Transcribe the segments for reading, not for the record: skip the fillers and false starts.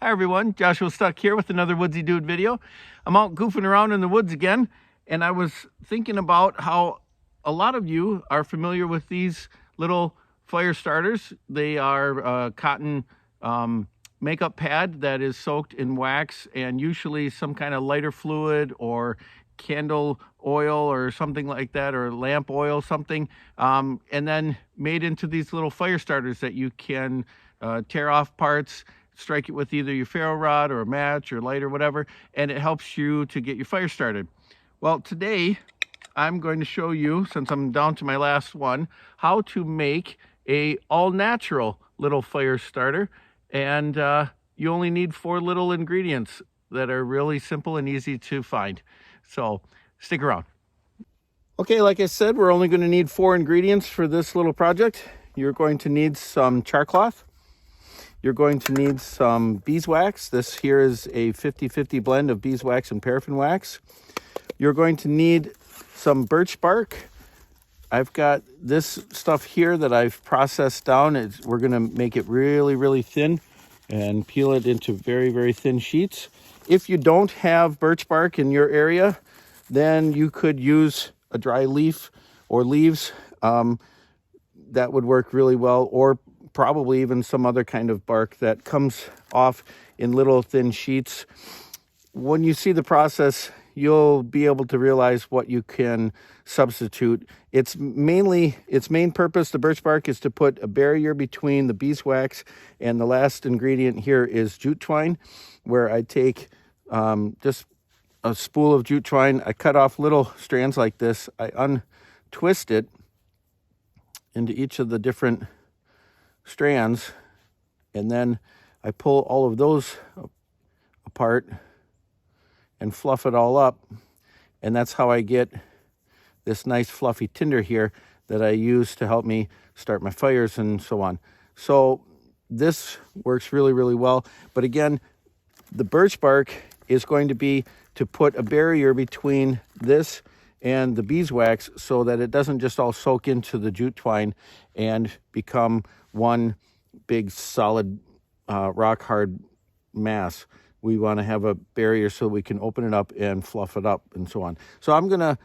Hi everyone, Joshua Stuck here with another Woodsy Dude video. I'm out goofing around in the woods again, and I was thinking about how a lot of you are familiar with these little fire starters. They are a cotton makeup pad that is soaked in wax and usually some kind of lighter fluid or candle oil or something like that, or lamp oil, something, and then made into these little fire starters that you can tear off parts, strike it with either your ferro rod or a match or light or whatever, and it helps you to get your fire started. Well, today I'm going to show you, since I'm down to my last one, how to make a all-natural little fire starter. And you only need 4 little ingredients that are really simple and easy to find. So stick around. Okay, like I said, we're only going to need 4 ingredients for this little project. You're going to need some char cloth. You're going to need some beeswax. This here is a 50-50 blend of beeswax and paraffin wax. You're going to need some birch bark. I've got this stuff here that I've processed down. We're going to make it really, really thin and peel it into very, very thin sheets. If you don't have birch bark in your area, then you could use a dry leaf or leaves. That would work really well, or probably even some other kind of bark that comes off in little thin sheets. When you see the process, you'll be able to realize what you can substitute. Its main purpose, the birch bark, is to put a barrier between the beeswax, and the last ingredient here is jute twine, where I take just a spool of jute twine. I cut off little strands like this. I untwist it into each of the different strands, and then I pull all of those apart and fluff it all up, and that's how I get this nice fluffy tinder here that I use to help me start my fires and so on. So this works really, really well. But again, the birch bark is going to be to put a barrier between this and the beeswax so that it doesn't just all soak into the jute twine and become one big solid rock hard mass. We want to have a barrier so we can open it up and fluff it up and so on. So I'm going to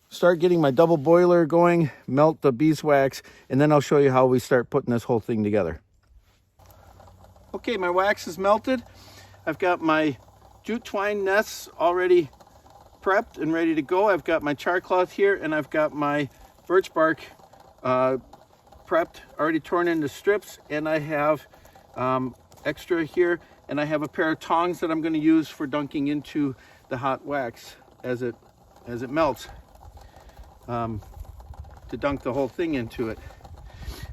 start getting my double boiler going, melt the beeswax, and then I'll show you how we start putting this whole thing together. Okay, my wax is melted. I've got my jute twine nests already prepped and ready to go. I've got my char cloth here, and I've got my birch bark prepped, already torn into strips, and I have extra here, and I have a pair of tongs that I'm going to use for dunking into the hot wax as it melts, to dunk the whole thing into it.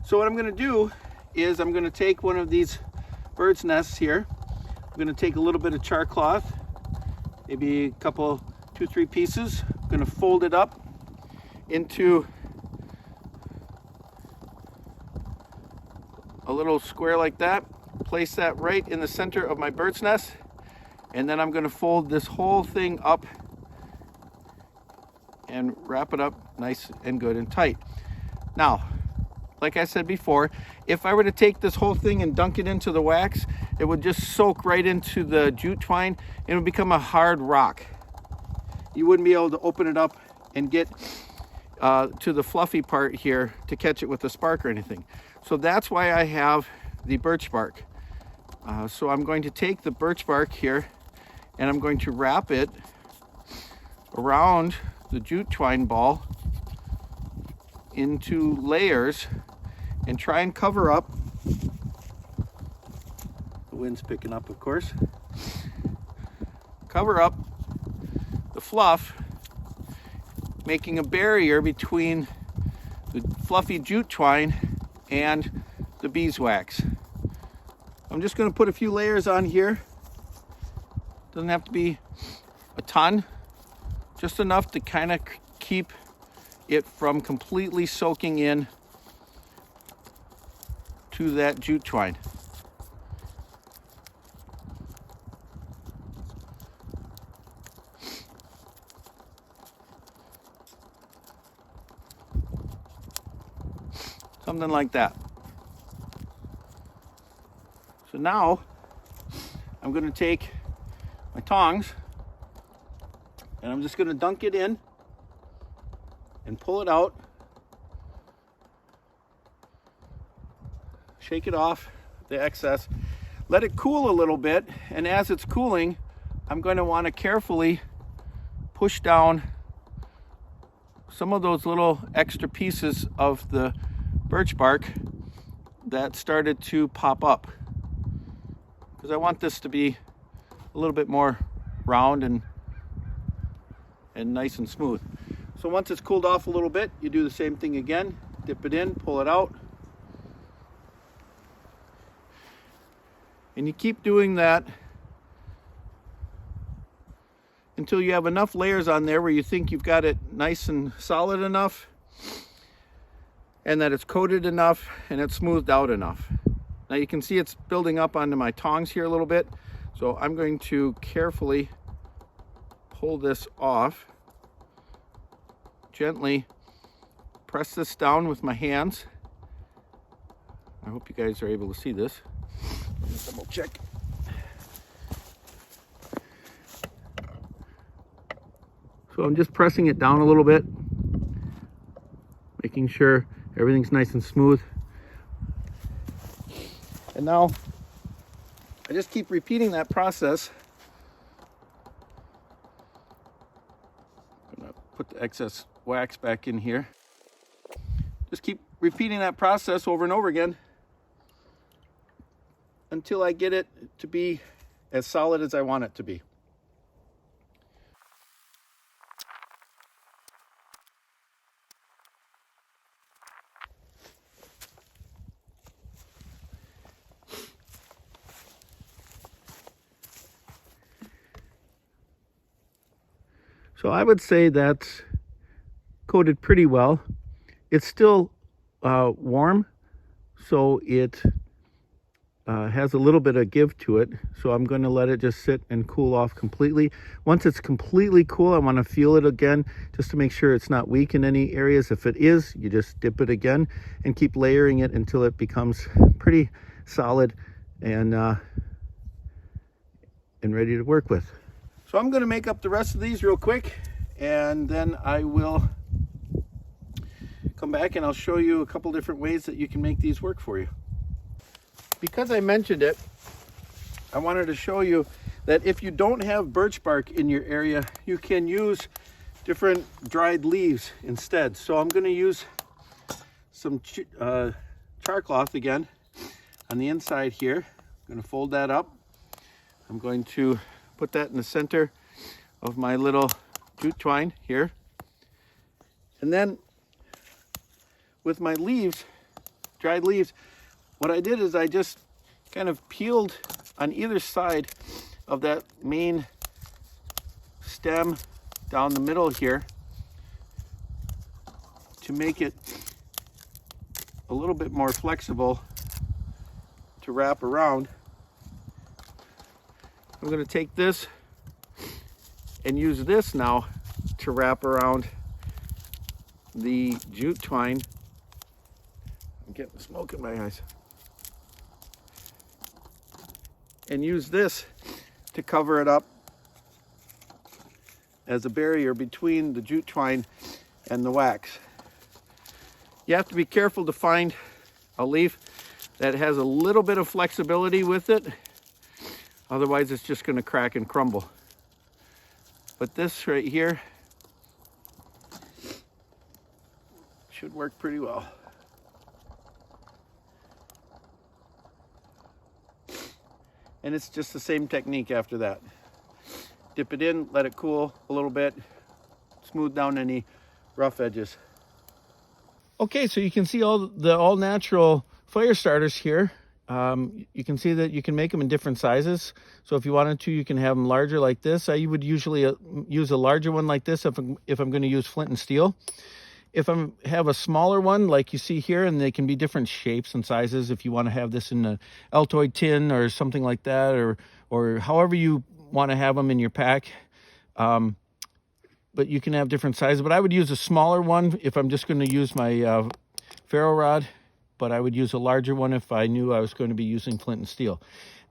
So what I'm going to do is I'm going to take one of these bird's nests here. I'm going to take a little bit of char cloth, maybe a couple, 2-3 pieces. I'm going to fold it up into a little square like that, place that right in the center of my bird's nest, and then I'm going to fold this whole thing up and wrap it up nice and good and tight. Now, like I said before, if I were to take this whole thing and dunk it into the wax, it would just soak right into the jute twine and it would become a hard rock. You wouldn't be able to open it up and get to the fluffy part here to catch it with a spark or anything. So that's why I have the birch bark. So I'm going to take the birch bark here and I'm going to wrap it around the jute twine ball into layers and try and cover up. The wind's picking up, of course. Cover up the fluff, making a barrier between the fluffy jute twine and the beeswax. I'm just going to put a few layers on here. Doesn't have to be a ton, just enough to kind of keep it from completely soaking in to that jute twine. Something like that. So now I'm going to take my tongs and I'm just going to dunk it in and pull it out. Shake it off, the excess. Let it cool a little bit, and as it's cooling, I'm going to want to carefully push down some of those little extra pieces of the birch bark that started to pop up, because I want this to be a little bit more round and nice and smooth. So once it's cooled off a little bit, you do the same thing again. Dip it in, pull it out. And you keep doing that until you have enough layers on there where you think you've got it nice and solid enough, and that it's coated enough and it's smoothed out enough. Now you can see it's building up onto my tongs here a little bit. So I'm going to carefully pull this off. Gently press this down with my hands. I hope you guys are able to see this. Just double check. So I'm just pressing it down a little bit, making sure everything's nice and smooth. And now I just keep repeating that process. I'm gonna put the excess wax back in here. Just keep repeating that process over and over again until I get it to be as solid as I want it to be. So I would say that's coated pretty well. It's still warm, so it has a little bit of give to it. So I'm going to let it just sit and cool off completely. Once it's completely cool, I want to feel it again just to make sure it's not weak in any areas. If it is, you just dip it again and keep layering it until it becomes pretty solid and ready to work with. So I'm going to make up the rest of these real quick, and then I will come back and I'll show you a couple different ways that you can make these work for you. Because I mentioned it, I wanted to show you that if you don't have birch bark in your area, you can use different dried leaves instead. So I'm going to use some char cloth again on the inside here. I'm going to fold that up. I'm going to put that in the center of my little jute twine here. And then with my leaves, dried leaves, what I did is I just kind of peeled on either side of that main stem down the middle here to make it a little bit more flexible to wrap around. I'm going to take this and use this now to wrap around the jute twine. I'm getting smoke in my eyes. And use this to cover it up as a barrier between the jute twine and the wax. You have to be careful to find a leaf that has a little bit of flexibility with it. Otherwise, it's just going to crack and crumble. But this right here should work pretty well. And it's just the same technique after that. Dip it in, let it cool a little bit, smooth down any rough edges. Okay, so you can see all the all-natural fire starters here. You can see that you can make them in different sizes. So if you wanted to, you can have them larger like this. I would usually use a larger one like this if I'm going to use flint and steel. If I have a smaller one like you see here, and they can be different shapes and sizes if you want to have this in an Altoid tin or something like that, or however you want to have them in your pack. But you can have different sizes. But I would use a smaller one if I'm just going to use my ferro rod but I would use a larger one if I knew I was going to be using flint and steel.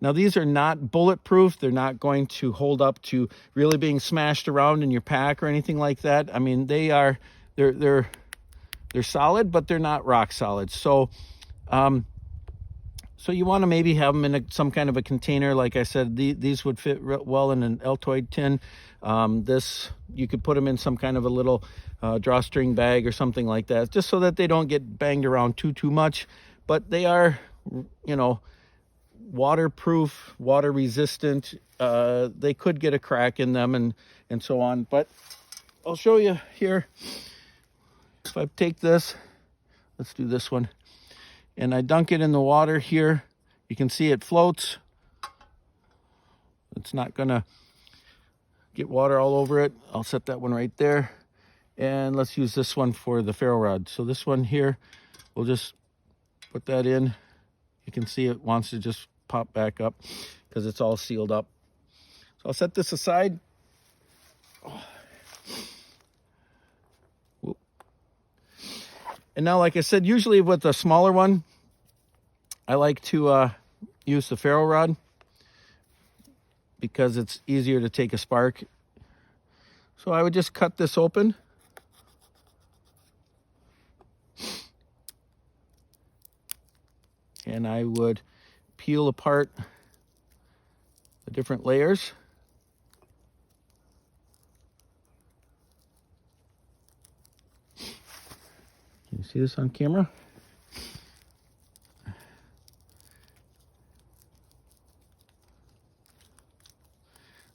Now, these are not bulletproof. They're not going to hold up to really being smashed around in your pack or anything like that. I mean, they're solid, but they're not rock solid. So you want to maybe have them in some kind of a container. Like I said, these would fit well in an Altoid tin. This, you could put them in some kind of a little drawstring bag or something like that, just so that they don't get banged around too much. But they are, you know, waterproof, water resistant. They could get a crack in them and so on. But I'll show you here. If I take this, let's do this one, and I dunk it in the water here, you can see it floats. It's not gonna get water all over it. I'll set that one right there. And let's use this one for the ferro rod. So this one here, we'll just put that in. You can see it wants to just pop back up because it's all sealed up. So I'll set this aside. And now, like I said, usually with a smaller one, I like to use the ferro rod because it's easier to take a spark. So I would just cut this open. And I would peel apart the different layers. Can you see this on camera? So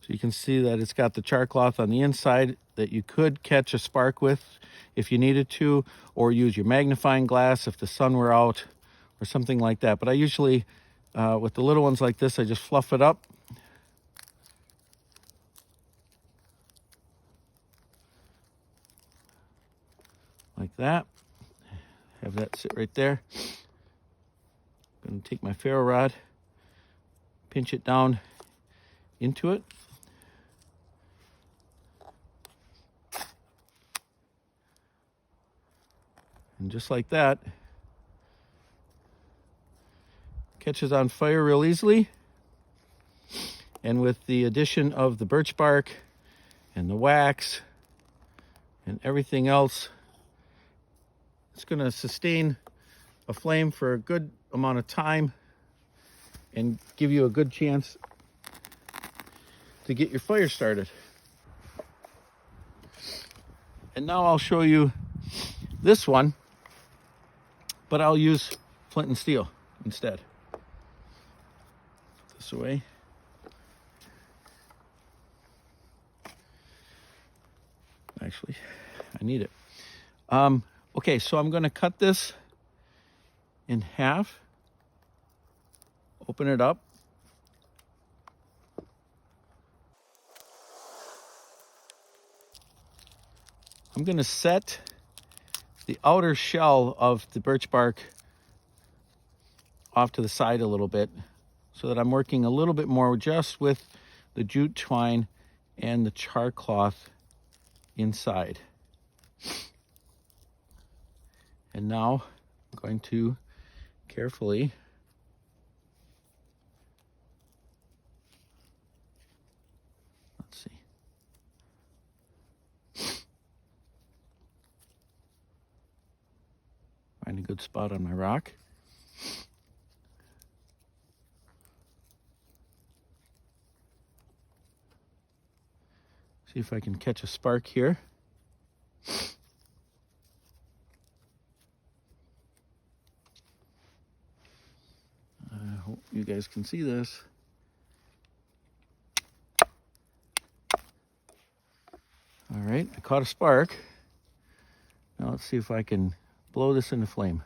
you can see that it's got the char cloth on the inside that you could catch a spark with if you needed to, or use your magnifying glass if the sun were out or something like that. But I usually, with the little ones like this, I just fluff it up. Like that. Have that sit right there. I'm going to take my ferro rod, pinch it down into it. And just like that, catches on fire real easily. And with the addition of the birch bark and the wax and everything else, it's going to sustain a flame for a good amount of time and give you a good chance to get your fire started. And now I'll show you this one, but I'll use flint and steel instead. Put this away. Actually, I need it. Okay, so I'm going to cut this in half. Open it up. I'm going to set the outer shell of the birch bark off to the side a little bit so that I'm working a little bit more just with the jute twine and the char cloth inside. And now I'm going to carefully find a good spot on my rock. See if I can catch a spark here. I hope you guys can see this. All right, I caught a spark. Now let's see if I can blow this into flame.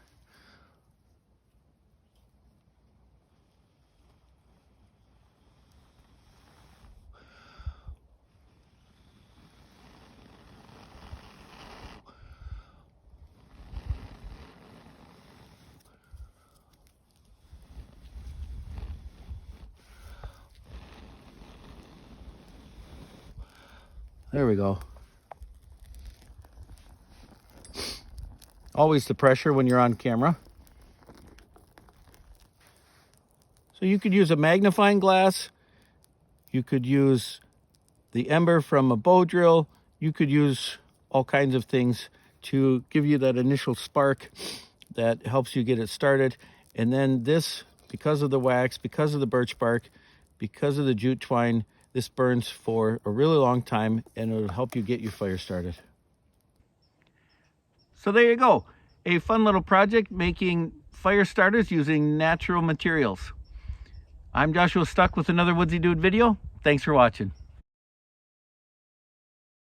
There we go. Always the pressure when you're on camera. So you could use a magnifying glass, you could use the ember from a bow drill, you could use all kinds of things to give you that initial spark that helps you get it started. And then this, because of the wax, because of the birch bark, because of the jute twine, this burns for a really long time and it'll help you get your fire started. So there you go. A fun little project making fire starters using natural materials. I'm Joshua Stuck with another Woodsy Dude video. Thanks for watching.